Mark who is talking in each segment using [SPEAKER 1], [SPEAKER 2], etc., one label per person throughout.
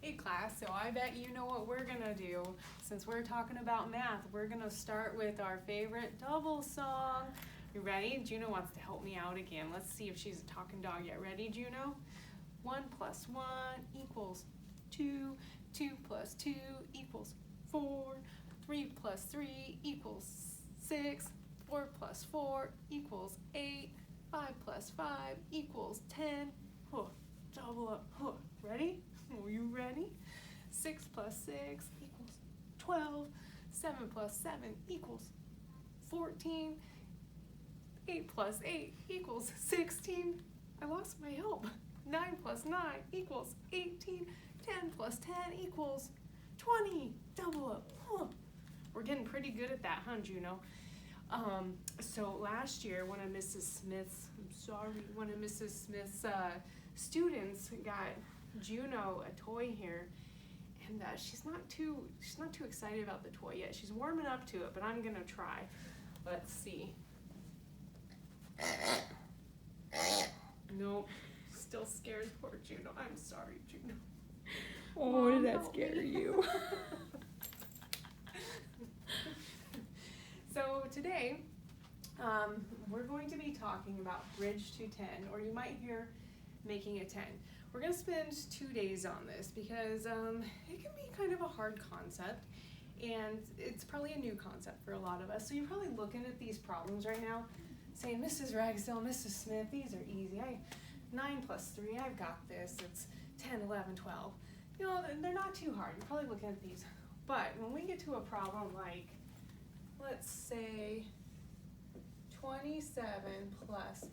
[SPEAKER 1] Hey class, so I bet you know what we're gonna do. Since we're talking about math, we're gonna start with our favorite double song. You ready? Juno wants to help me out again. Let's see if she's a talking dog yet. Ready, Juno? 1 + 1 = 2. 2 + 2 = 4. 3 + 3 = 6. 4 + 4 = 8. 5 + 5 = 10. Huh, double up. Huh. Ready? Are you ready? 6 + 6 = 12. 7 + 7 = 14. 8 + 8 = 16. I lost my help. 9 + 9 = 18. 10 + 10 = 20. Double up. Huh. We're getting pretty good at that, huh, Juno? So last year, one of Mrs. Smith's students got Juno a toy here, and she's not too excited about the toy yet. She's warming up to it, but I'm gonna try. Let's see. Nope, still scared. Poor Juno. I'm sorry, Juno.
[SPEAKER 2] Oh, did that scare you?
[SPEAKER 1] So today, we're going to be talking about Bridge to 10, or you might hear making a 10. We're going to spend 2 days on this because it can be kind of a hard concept, and it's probably a new concept for a lot of us. So you're probably looking at these problems right now saying, Mrs. Ragsdale, Mrs. Smith, these are easy. 9 + 3, I've got this. It's 10, 11, 12. You know, they're not too hard. You're probably looking at these. But when we get to a problem like, let's say 27 +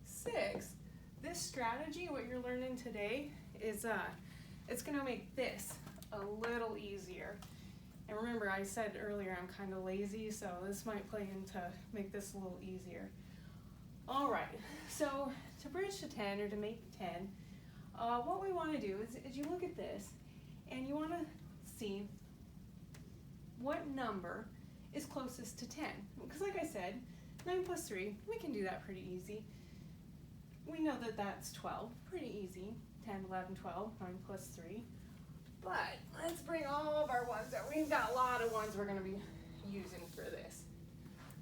[SPEAKER 1] 6, this strategy, what you're learning today, is it's gonna make this a little easier. And remember, I said earlier I'm kind of lazy, so this might play into make this a little easier. All right, so to bridge to 10 or to make 10, what we want to do is you look at this and you want to see what number is closest to 10. Because like I said, 9 + 3, we can do that pretty easy. We know that that's 12, pretty easy. 10, 11, 12, 9 + 3. But let's bring all of our ones out. We've got a lot of ones we're going to be using for this.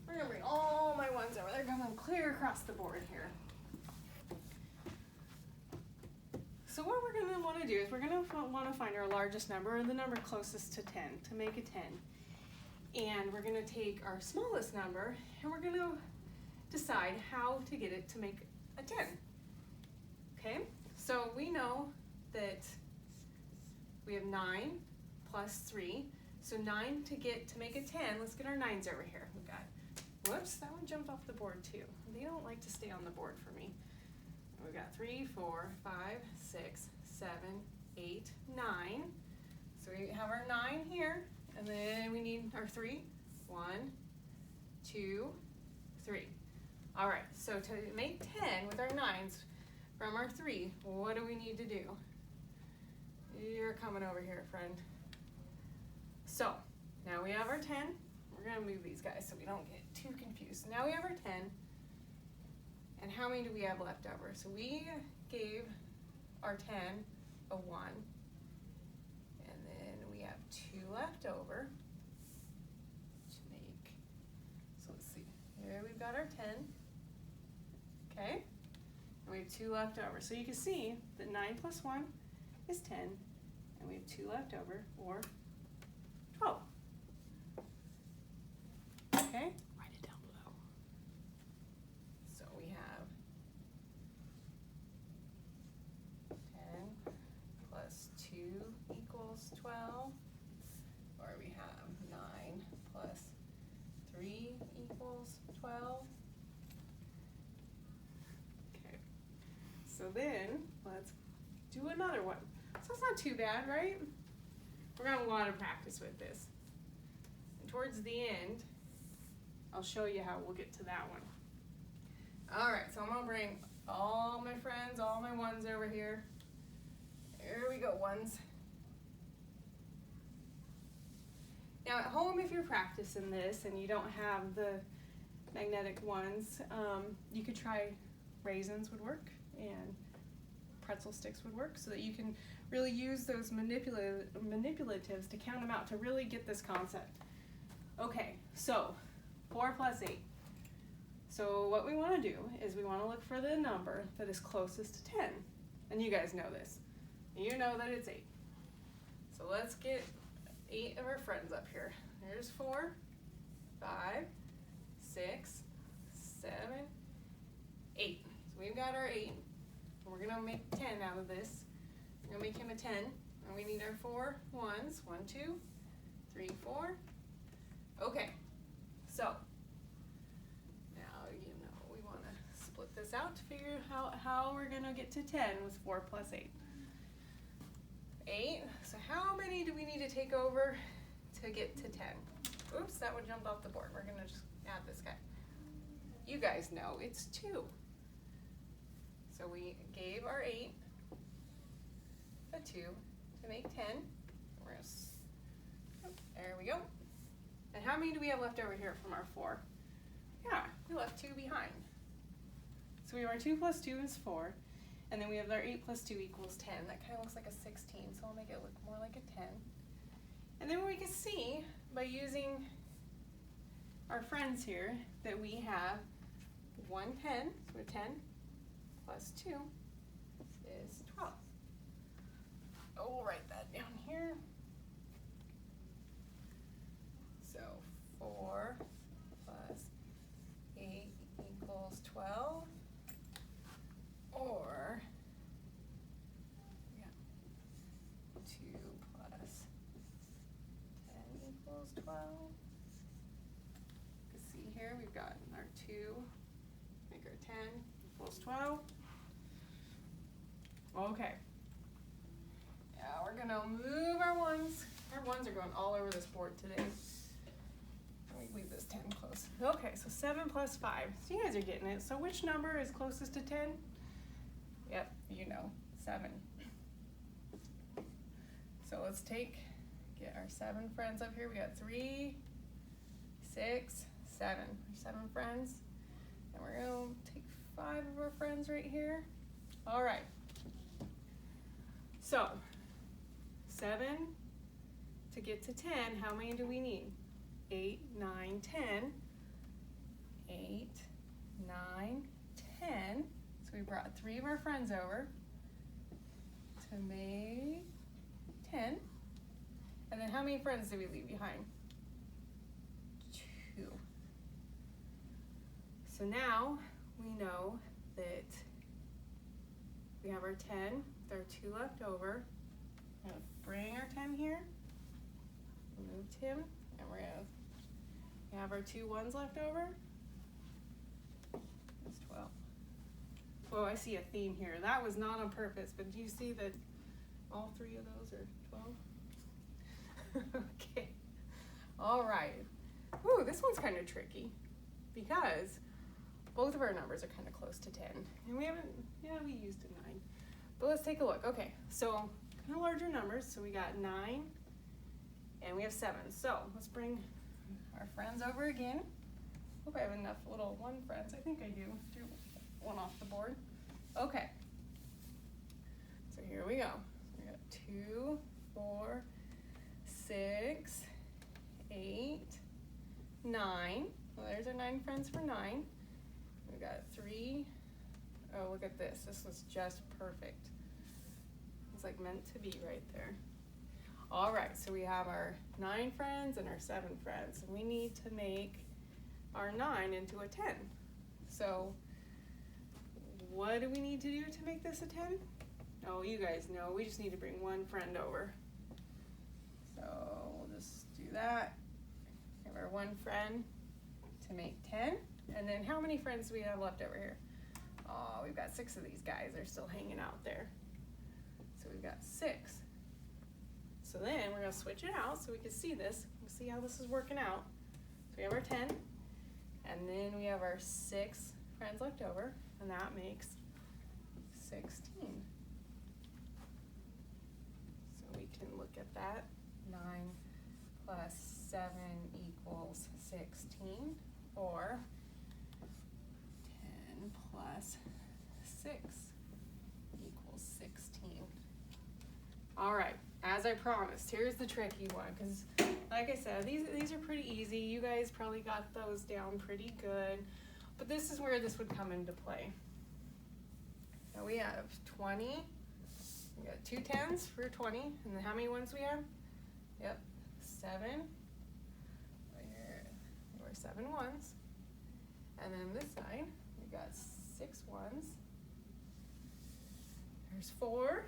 [SPEAKER 1] We're going to bring all my ones over. They're going clear across the board here. So what we're going to want to do is we're going to want to find our largest number, or the number closest to 10, to make a 10. And we're going to take our smallest number, and we're going to decide how to get it to make a 10. Okay? So we know that we have 9 + 3. So 9 to make a 10. Let's get our 9s over here. We've got, whoops, that one jumped off the board too. They don't like to stay on the board for me. We've got 3, 4, 5, 6, 7, 8, 9. So we have our 9 here, and then we need our 3. 1, 2, 3. All right, so to make 10 with our 9s from our 3, what do we need to do? You're coming over here, friend. So now we have our 10. We're gonna move these guys so we don't get too confused. Now we have our 10. And how many do we have left over? So we gave our 10 a 1. And then we have 2 left over to make. So let's see. Here we've got our 10. Okay? And we have 2 left over. So you can see that 9 + 1 is 10. And we have 2 left over, or 12. Okay?
[SPEAKER 2] Write it down below.
[SPEAKER 1] So we have 10 + 2 = 12, or we have 9 + 3 = 12. Okay, so then let's do another one. So it's not too bad, right? We're gonna have a lot of practice with this. And towards the end, I'll show you how we'll get to that one. All right, so I'm gonna bring all my friends, all my ones over here. Here we go, ones. Now at home, if you're practicing this and you don't have the magnetic ones, you could try raisins would work, and pretzel sticks would work, so that you can really use those manipulatives to count them out, to really get this concept. Okay, so 4 plus 8. So what we want to do is we want to look for the number that is closest to 10. And you guys know this. You know that it's 8. So let's get 8 of our friends up here. There's 4, 5, 6, 7, 8. So we've got our 8. And we're going to make 10 out of this. We're going to make him a 10. And we need our 4 ones. 1, 2, 3, 4. Okay. So now, you know, we want to split this out to figure out how we're going to get to 10 with 4 plus 8. 8. So how many do we need to take over to get to 10? Oops, that one jumped off the board. We're going to just add this guy. You guys know it's 2. So we gave our 8 a 2 to make 10. We're gonna there we go. And how many do we have left over here from our 4? Yeah, we left 2 behind. So we have our 2 plus 2 is 4. And then we have our 8 plus 2 equals 10. That kind of looks like a 16, so I'll make it look more like a 10. And then we can see by using our friends here that we have 1 10, so 10 plus 2 is 12. Oh, we'll write that down here. So 4 plus 8 equals 12. Or, yeah, 2 plus 10 equals 12. You can see here we've got our 2, make our 10 equals 12. Okay. Yeah, we're gonna move our ones. Our ones are going all over this board today. Let me leave this 10 close. Okay, so 7 plus 5. So you guys are getting it. So which number is closest to 10? Yep, you know, 7. So let's get our 7 friends up here. We got 3, 6, 7. 7 friends. And we're going to take 5 of our friends right here. All right. So 7 to get to 10, how many do we need? 8, 9, 10. 8, 9, 10. So we brought 3 of our friends over to make 10. And then how many friends did we leave behind? 2. So now we know that we have our 10, there are 2 left over. We're going to bring our 10 here, remove him, and we're going to have our 2 ones left over. That's 12. Oh, I see a theme here. That was not on purpose, but do you see that all 3 of those are 12? Okay. All right. Ooh, this one's kind of tricky because both of our numbers are kind of close to 10. And we used a 9. But let's take a look. Okay, so kind of larger numbers. So we got 9 and we have 7. So let's bring our friends over again. Hope I have enough little 1 friends. I think I do. Do 1 off the board. Okay. So here we go. We got 2, 4, 6, 8, 9. Well, there's our 9 friends for 9. We got 3. Oh, look at this. This was just perfect. It's like meant to be right there. All right, so we have our 9 friends and our 7 friends. And we need to make our 9 into a 10. So what do we need to do to make this a 10? Oh, you guys know. We just need to bring 1 friend over. So we'll just do that. Give our 1 friend to make 10. And then how many friends do we have left over here? Oh, we've got 6 of these guys. They're still hanging out there. So we've got 6. So then we're going to switch it out so we can see this. We'll see how this is working out. So we have our 10. And then we have our 6 friends left over. And that makes 16. So we can look at that. 9 plus 7 equals 16. Or 10 plus 6 equals equals 16. All right, as I promised, here's the tricky one, because like I said, these are pretty easy. You guys probably got those down pretty good, but this is where this would come into play. Now we have 20, we got 2 10s for 20, and then how many ones we have? Yep, 7. We're 7 ones. And then this side, we got 6 ones. There's 4,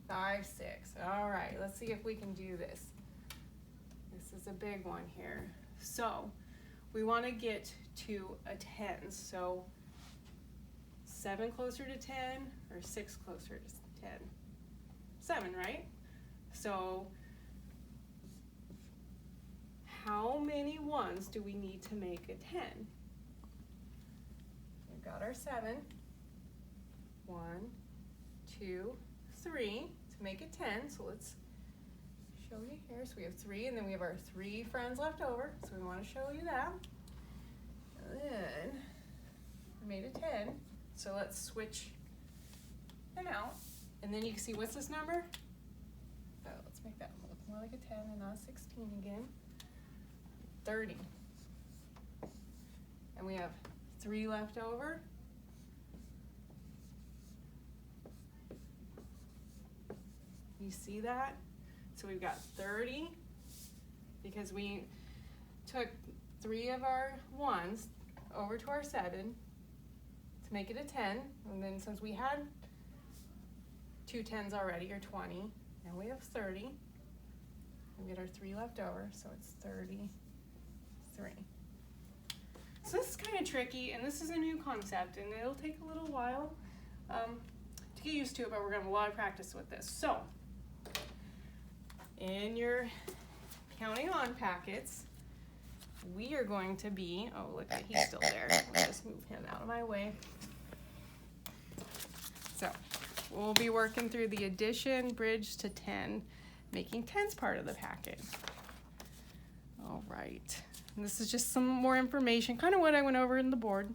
[SPEAKER 1] 5, 6. All right, let's see if we can do this. This is a big one here. So we want to get to a 10. So 7 closer to 10 or 6 closer to 10? 7, right? So how many ones do we need to make a 10? We've got our 7. 1, 2, 3 to make it 10. So let's show you here. So we have 3, and then we have our 3 friends left over. So we want to show you that. And then we made a 10. So let's switch them out. And then you can see, what's this number? Oh, let's make that look more like a 10 and not a 16 again. 30. And we have 3 left over. You see that? So we've got 30 because we took 3 of our 1s over to our 7 to make it a 10. And then since we had 2 10s already, or 20, now we have 30. We get our 3 left over, so it's 33. So this is kind of tricky, and this is a new concept, and it'll take a little while to get used to it, but we're going to have a lot of practice with this. So in your counting on packets, we are going to be, oh look, he's still there. I'll just move him out of my way. So we'll be working through the addition, bridge to 10, making 10s part of the packet. All right, and this is just some more information, kind of what I went over in the board.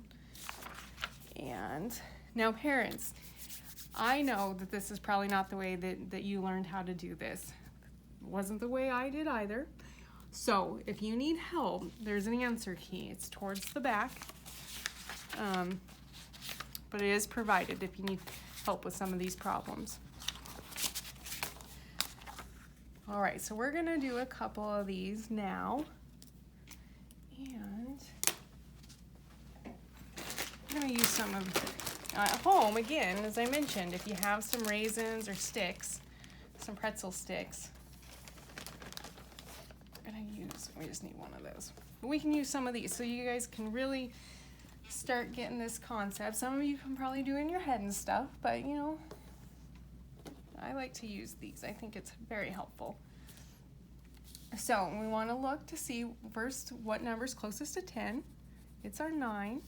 [SPEAKER 1] And now parents, I know that this is probably not the way that you learned how to do this. It wasn't the way I did either. So if you need help, there's an answer key. It's towards the back, but it is provided if you need help with some of these problems. All right, so we're gonna do a couple of these now. And I'm gonna use some of, at home, again, as I mentioned, if you have some raisins or sticks, some pretzel sticks, we just need one of those. But we can use some of these so you guys can really start getting this concept. Some of you can probably do in your head and stuff, but you know, I like to use these. I think it's very helpful. So we want to look to see first what number is closest to 10. It's our 9.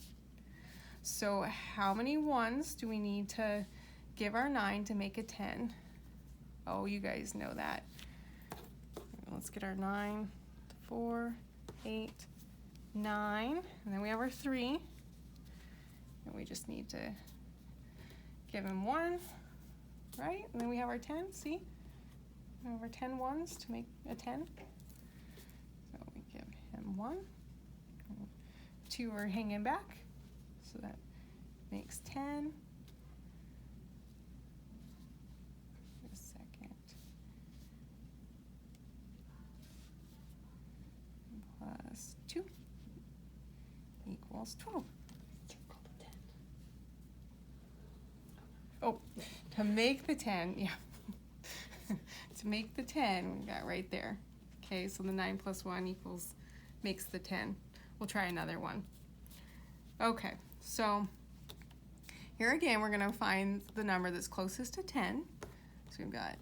[SPEAKER 1] So how many 1s do we need to give our 9 to make a 10? Oh, you guys know that. Let's get our 9. 4, 8, 9, and then we have our 3, and we just need to give him 1, right? And then we have our 10, see? We have our 10 1s to make a 10. So we give him 1, 2 are hanging back, so that makes 10. Plus 2 equals 12. Oh, to make the 10, yeah. To make the 10, we got right there. Okay, so the 9 plus 1 equals, makes the 10. We'll try another one. Okay, so here again, we're gonna find the number that's closest to 10. So we've got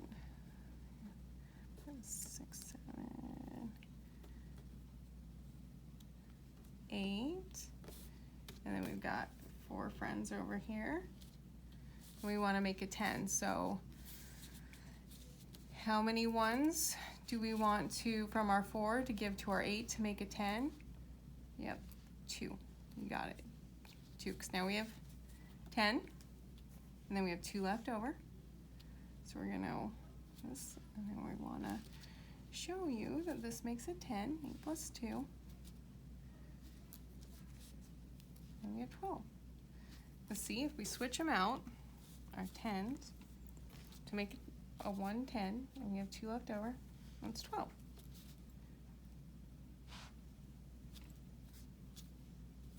[SPEAKER 1] 6, 7, 8, and then we've got 4 friends over here. We want to make a 10, so how many 1s do we want to, from our 4 to give to our 8 to make a 10? Yep, 2, you got it, 2, because now we have 10. And then we have 2 left over. So we're gonna this, and then we wanna show you that this makes it 10, 8 plus 2. And we have 12. Let's see if we switch them out, our 10s, to make a 1 10, and we have 2 left over, that's 12.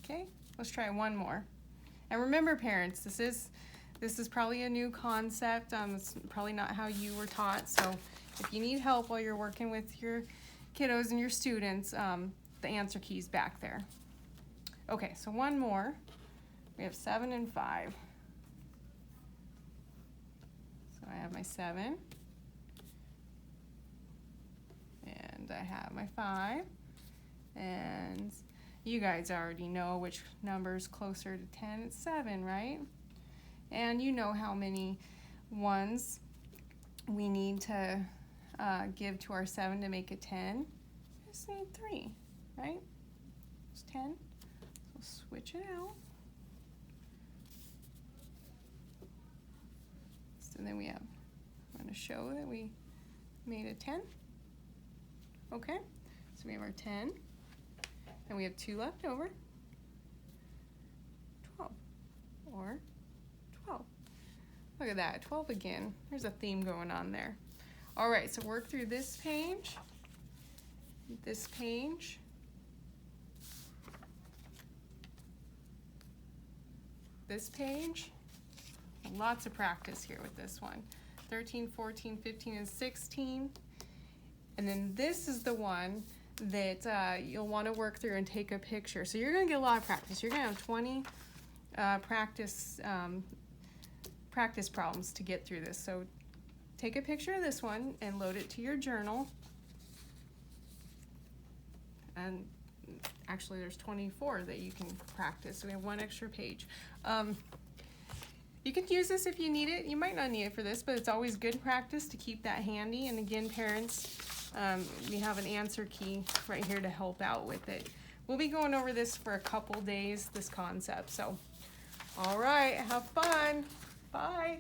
[SPEAKER 1] Okay, let's try one more. And remember, parents, this is probably a new concept. It's probably not how you were taught. So if you need help while you're working with your kiddos and your students, the answer key's back there. Okay, so one more. We have 7 and 5. So I have my 7. And I have my 5. And you guys already know which number is closer to 10. It's 7, right? And you know how many ones we need to give to our 7 to make it 10. We just need 3, right? It's 10. So switch it out. So then we have, I'm going to show that we made a 10. Okay, so we have our 10. And we have 2 left over. 12. Or 12. Look at that, 12 again. There's a theme going on there. All right, so work through this page, this page, this page. Lots of practice here with this one. 13, 14, 15, and 16. And then this is the one that you'll want to work through and take a picture. So you're going to get a lot of practice. You're going to have 20 practice problems to get through this. So take a picture of this one and load it to your journal. And actually there's 24 that you can practice. So we have 1 extra page. You can use this if you need it. You might not need it for this, but it's always good practice to keep that handy. And again, parents, we have an answer key right here to help out with it. We'll be going over this for a couple days, this concept. So, all right, have fun. Bye.